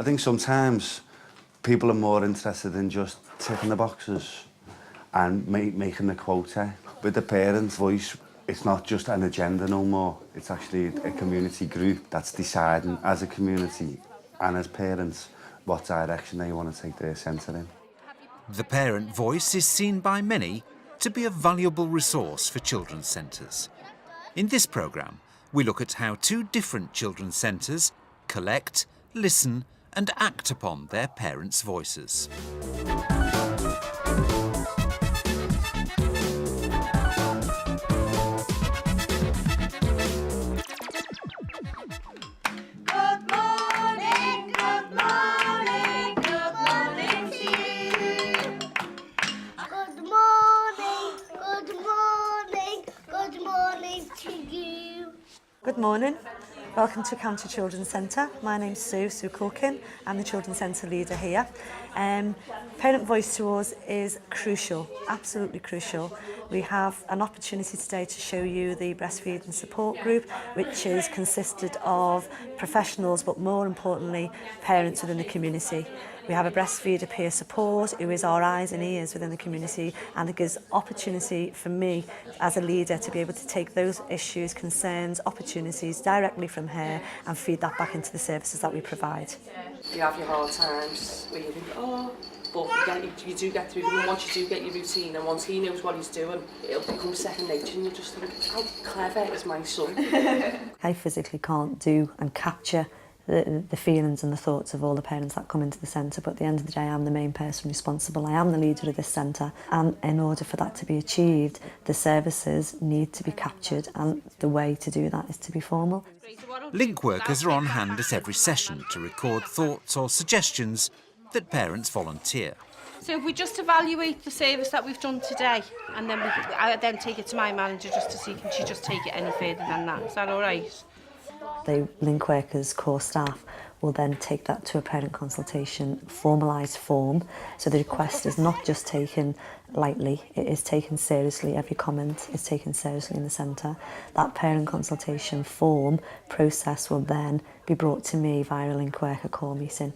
think sometimes people are more interested in just ticking the boxes and making the quota. With the parent voice, it's not just an agenda no more. It's actually a community group that's deciding as a community and as parents what direction they want to take their centre in. The parent voice is seen by many to be a valuable resource for children's centres. In this programme, we look at how two different children's centres collect, listen and act upon their parents' voices. Good morning. Welcome to County Children's Centre. My name's Sue Corkin. I'm the Children's Centre leader here. Parent voice to us is crucial, absolutely crucial. We have an opportunity today to show you the breastfeeding support group, which is consisted of professionals, but more importantly, parents within the community. We have a breastfeeder peer support who is our eyes and ears within the community, and it gives opportunity for me as a leader to be able to take those issues, concerns, opportunities directly from her and feed that back into the services that we provide. You have your hard times where you think, oh, but you do get through them, and once you do get your routine and once he knows what he's doing, it'll become second nature and you just think, how clever is my son? I physically can't do and capture the feelings and the thoughts of all the parents that come into the centre, but at the end of the day I'm the main person responsible. I am the leader of this centre, and in order for that to be achieved, the services need to be captured, and the way to do that is to be formal. Link workers are on hand at every session to record thoughts or suggestions that parents volunteer. So if we just evaluate the service that we've done today, and then I then take it to my manager just to see can she just take it any further than that. Is that all right? The link workers, core staff, will then take that to a parent consultation formalised form. So the request is not just taken lightly, it is taken seriously. Every comment is taken seriously in the centre. That parent consultation form process will then be brought to me via a link worker core meeting.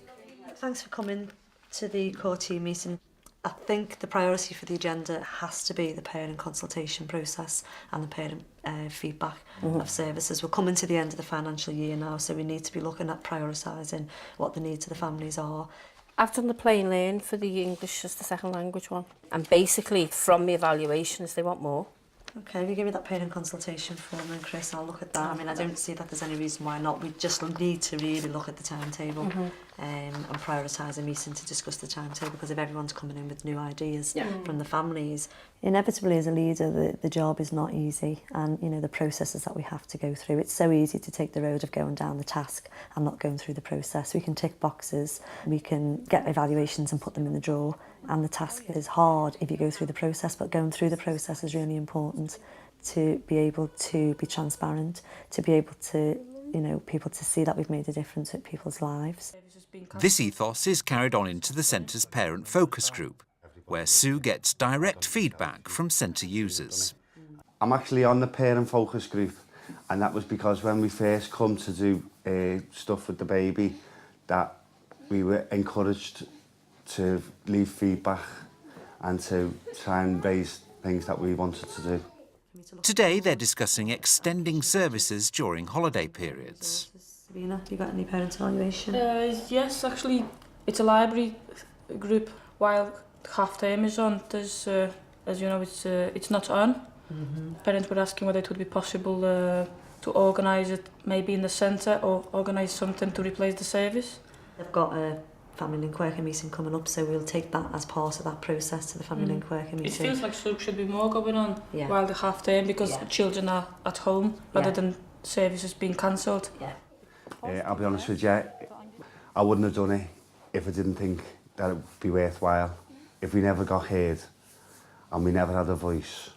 Thanks for coming to the core team meeting. I think the priority for the agenda has to be the parent consultation process and the parent feedback of services. We're coming to the end of the financial year now, so we need to be looking at prioritising what the needs of the families are. I've done the plain learn for the English as the second language one, and basically from the evaluations they want more. Okay, if you give me that parent consultation form then, Chris, I'll look at that. I mean, I don't see that there's any reason why not. We just need to really look at the timetable and prioritise a meeting to discuss the timetable, because if everyone's coming in with new ideas from the families, inevitably as a leader the job is not easy, and you know the processes that we have to go through. It's so easy to take the road of going down the task and not going through the process. We can tick boxes, we can get evaluations and put them in the drawer, and the task is hard if you go through the process, but going through the process is really important to be able to be transparent, to be able to, you know, people to see that we've made a difference with people's lives. This ethos is carried on into the centre's parent focus group, where Sue gets direct feedback from centre users. I'm actually on the parent focus group, and that was because when we first come to do stuff with the baby, that we were encouraged to leave feedback and to try and raise things that we wanted to do. Today they're discussing extending services during holiday periods. Sabina, have you got any parent evaluation? Yes, actually, it's a library group. While half term is on, there's, as you know, it's not on. Parents were asking whether it would be possible to organise it maybe in the centre or organise something to replace the service. They've got a family link worker meeting coming up, so we'll take that as part of that process to the family link worker meeting. It feels like there should be more going on while the half term, because children are at home rather than services being cancelled. I'll be honest with you, I wouldn't have done it if I didn't think that it would be worthwhile. If we never got heard and we never had a voice,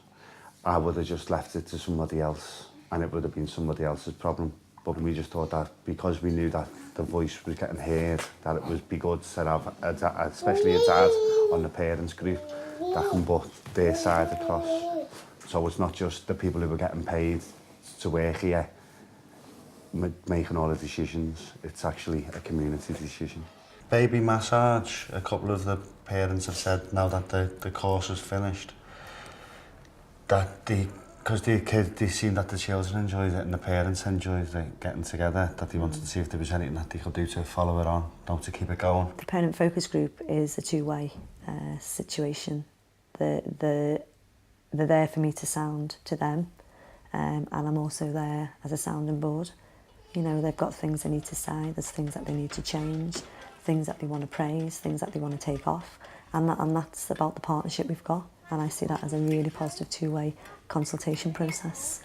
I would have just left it to somebody else, and it would have been somebody else's problem. But we just thought that because we knew that the voice was getting heard, that it would be good to have, especially a dad on the parents group, that can put their side across. So it's not just the people who were getting paid to work here making all the decisions, it's actually a community decision. Baby massage, a couple of the parents have said now that the course is finished, that because they seen that the children enjoyed it and the parents enjoyed it getting together, that they wanted to see if there was anything that they could do to follow it on, to keep it going. The parent focus group is a two-way situation. They're there for me to sound to them, and I'm also there as a sounding board. You know, they've got things they need to say, there's things that they need to change, things that they want to praise, things that they want to take off, and that's about the partnership we've got, and I see that as a really positive two-way consultation process.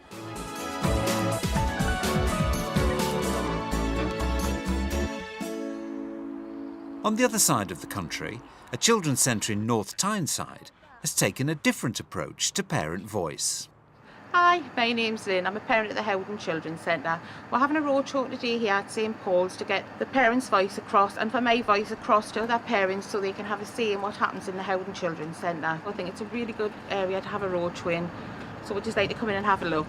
On the other side of the country, a children's centre in North Tyneside has taken a different approach to parent voice. Hi, my name's Lynn. I'm a parent at the Howden Children's Centre. We're having a roadshow today here at St Paul's to get the parents' voice across and for my voice across to other parents so they can have a say in what happens in the Howden Children's Centre. I think it's a really good area to have a roadshow in, so we'd just like to come in and have a look.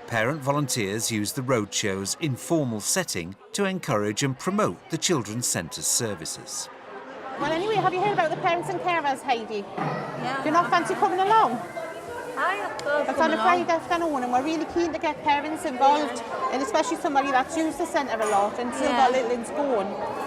Parent volunteers use the roadshow's informal setting to encourage and promote the children's centre's services. Well, anyway, have you heard about the parents and carers, Heidi? Yeah. Do you not fancy coming along? It's It's on a Friday afternoon and we're really keen to get parents involved, and especially somebody that's used the centre a lot and still got little ones going.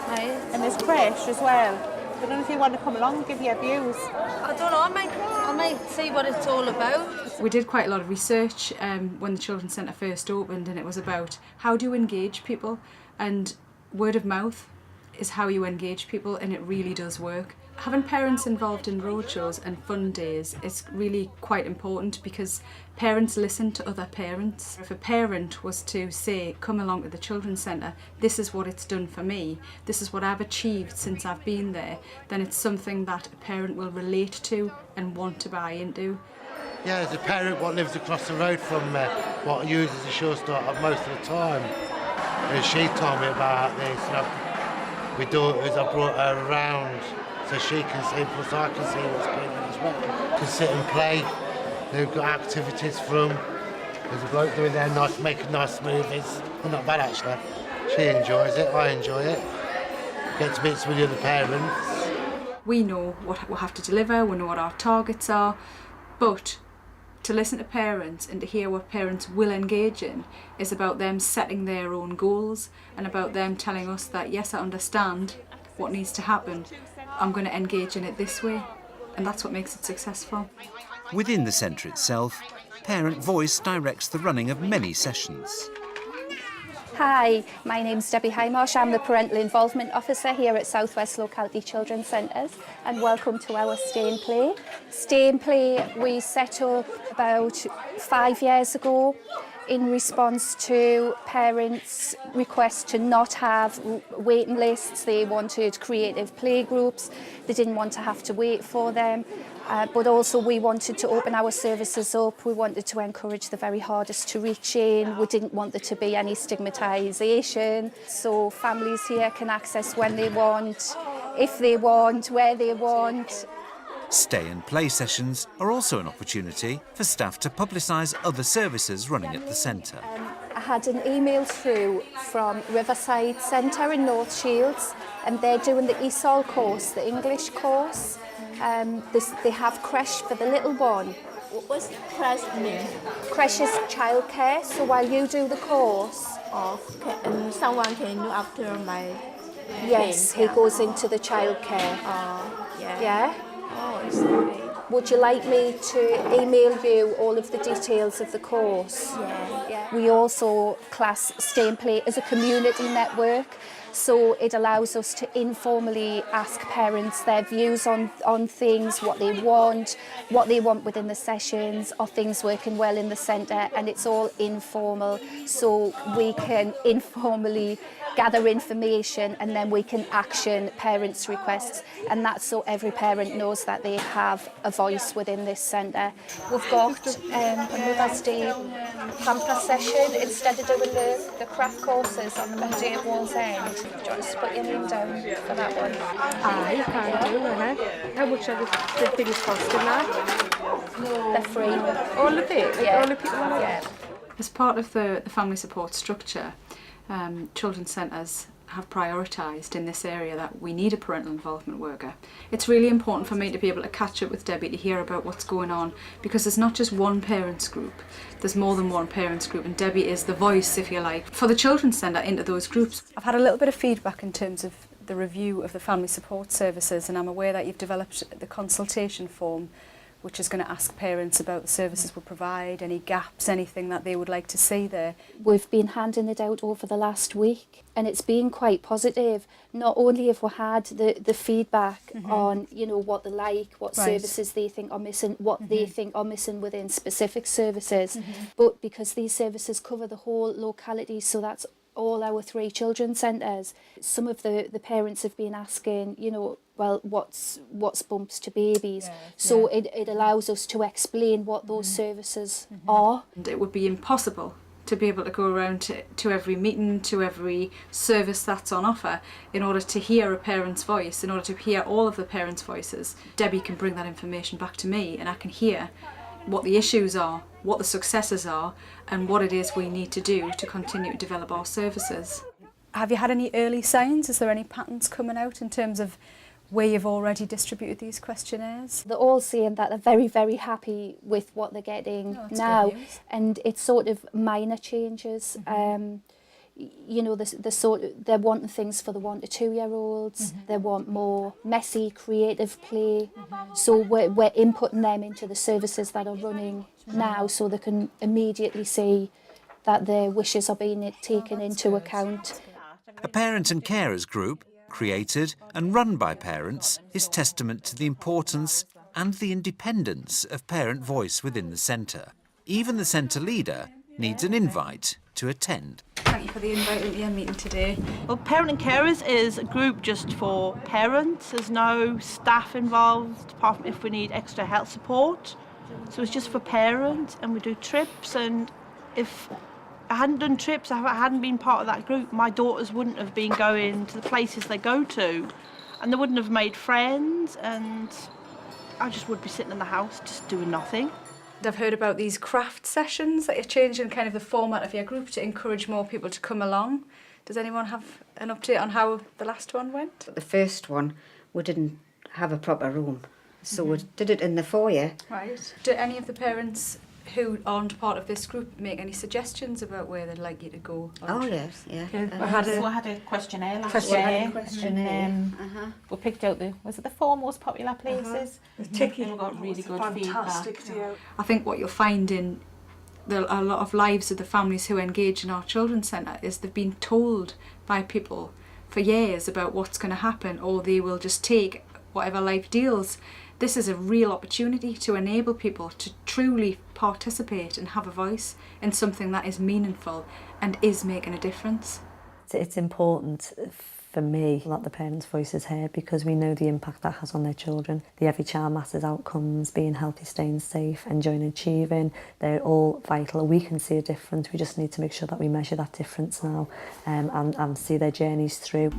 Right. And there's creche as well. I don't know if you want to come along and give your views. I don't know, I might see what it's all about. We did quite a lot of research when the Children's Centre first opened, and it was about how do you engage people, and word of mouth is how you engage people, and it really does work. Having parents involved in roadshows and fun days is really quite important because parents listen to other parents. If a parent was to say, come along to the Children's Centre, this is what it's done for me, this is what I've achieved since I've been there, then it's something that a parent will relate to and want to buy into. Yeah, as a parent what lives across the road from me, what I use as a show starter most of the time, and she told me about this. My daughters, I brought her around so she can see, plus I can see what's going on as well. Can sit and play, they've got activities for them. There's a bloke doing their nice, making nice smoothies. They're not bad actually. She enjoys it, I enjoy it. Get to meet some of the other parents. We know what we have to deliver, we know what our targets are, but to listen to parents and to hear what parents will engage in is about them setting their own goals and about them telling us that, yes, I understand what needs to happen, I'm going to engage in it this way, and that's what makes it successful. Within the centre itself, parent voice directs the running of many sessions. Hi, my name's Debbie Highmarsh. I'm the Parental Involvement Officer here at South West Locality Children's Centres, and welcome to our Stay and Play. Stay and Play we set up about 5 years ago in response to parents' requests to not have waiting lists. They wanted creative play groups. They didn't want to have to wait for them. But also we wanted to open our services up. We wanted to encourage the very hardest to reach in. We didn't want there to be any stigmatisation. So families here can access when they want, if they want, where they want. Stay and play sessions are also an opportunity for staff to publicise other services running at the centre. I had an email through from Riverside Centre in North Shields, and they're doing the ESOL course, the English course. They have creche for the little one. What's creche mean? Creche is childcare, so while you do the course... And someone can look after my... Yes, he goes into the childcare. Yeah. Yeah? Oh, it's great. Would you like me to email you all of the details of the course? Yeah. We also class Stay and Play as a community network, so it allows us to informally ask parents their views on things, what they want within the sessions, are things working well in the centre, and it's all informal, so we can informally gather information and then we can action parents' requests, and that's so every parent knows that they have a voice within this centre. We've got a Mother's Day hamper session instead of doing the craft courses on the Monday at Wall's End. Do you want us to put your name down for that one? You can do, How much are the things costing that? They're free. All of it? Yeah. All the people on it? Yeah. As part of the family support structure, children's centres have prioritised in this area that we need a parental involvement worker. It's really important for me to be able to catch up with Debbie to hear about what's going on, because there's not just one parents group, there's more than one parents group, and Debbie is the voice, if you like, for the children's centre into those groups. I've had a little bit of feedback in terms of the review of the family support services, and I'm aware that you've developed the consultation form, which is going to ask parents about the services we provide, any gaps, anything that they would like to see there. We've been handing it out over the last week and it's been quite positive. Not only have we had the feedback on, you know, what they like, what services they think are missing, what they think are missing within specific services, but because these services cover the whole locality, so that's all our 3 children's centres. Some of the parents have been asking, you know, well, what's bumps to babies? So it allows us to explain what those services are. And it would be impossible to be able to go around to every meeting, to every service that's on offer, in order to hear a parent's voice, in order to hear all of the parents' voices. Debbie can bring that information back to me and I can hear what the issues are, what the successes are, and what it is we need to do to continue to develop our services. Have you had any early signs? Is there any patterns coming out in terms of where you've already distributed these questionnaires? They're all saying that they're very, very happy with what they're getting now, and it's sort of minor changes. You know, they're wanting things for the 1 to 2 year olds. They want more messy, creative play. So we're inputting them into the services that are running now, so they can immediately see that their wishes are being taken into account. A parent and carers group, created and run by parents, is testament to the importance and the independence of parent voice within the centre. Even the centre leader needs an invite to attend. Thank you for the invite into your meeting today. Well, Parent and Carers is a group just for parents. There's no staff involved, apart from if we need extra health support. So it's just for parents, and we do trips, and if I hadn't done trips, if I hadn't been part of that group, my daughters wouldn't have been going to the places they go to, and they wouldn't have made friends, and I just would be sitting in the house just doing nothing. I've heard about these craft sessions that you're changing kind of the format of your group to encourage more people to come along. Does anyone have an update on how the last one went? The first one, we didn't have a proper room, so we did it in the foyer. Right. Do any of the parents who aren't part of this group make any suggestions about where they'd like you to go? Oh yes, yeah. We had a questionnaire last year. We picked out the 4 most popular places. And we got really good feedback. I think what you'll find in a lot of lives of the families who engage in our children's centre is they've been told by people for years about what's going to happen, or they will just take whatever life deals. This is a real opportunity to enable people to truly participate and have a voice in something that is meaningful and is making a difference. It's important for me that the parents' voice is heard, because we know the impact that has on their children. The Every Child Matters outcomes, being healthy, staying safe, enjoying and achieving, they're all vital. We can see a difference. We just need to make sure that we measure that difference now and see their journeys through.